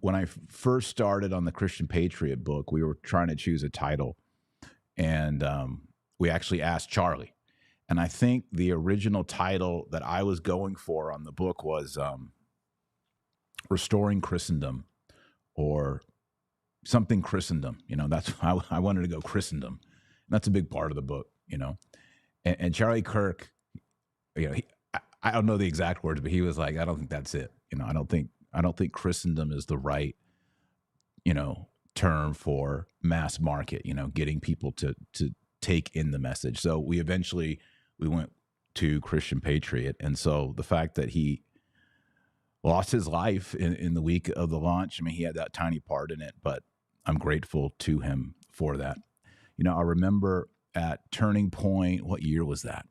when I first started on the Christian Patriot book, we were trying to choose a title, and we actually asked Charlie. And I think the original title that I was going for on the book was Restoring Christendom, or something Christendom. That's I wanted to go Christendom. And that's a big part of the book, And Charlie Kirk, I don't know the exact words, but he was like, I don't think that's it. I don't think Christendom is the right, term for mass market, getting people to take in the message. So we went to Christian Patriot. And so the fact that he lost his life in the week of the launch, I mean, he had that tiny part in it, but I'm grateful to him for that. I remember at Turning Point, what year was that?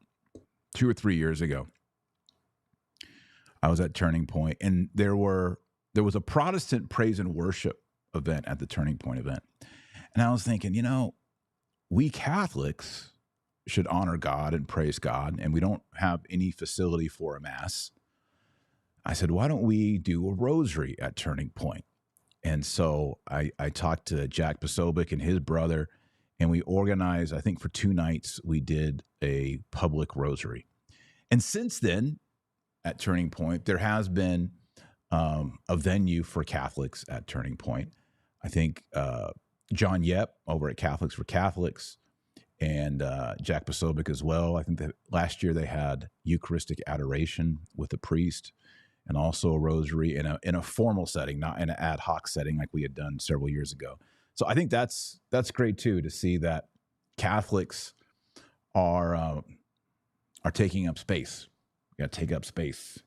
2 or 3 years ago. I was at Turning Point, and there was a Protestant praise and worship event at the Turning Point event. And I was thinking, we Catholics should honor God and praise God, and we don't have any facility for a mass. I said, why don't we do a rosary at Turning Point? And so I talked to Jack Posobiec and his brother, and we organized, I think for 2 nights, we did a public rosary. And since then, at Turning Point, there has been a venue for Catholics at Turning Point. I think John Yep over at Catholics for Catholics, and Jack Posobiec as well. I think that last year they had Eucharistic adoration with a priest, and also a rosary in a formal setting, not in an ad hoc setting like we had done several years ago. So I think that's great too, to see that Catholics are taking up space. We got to take up space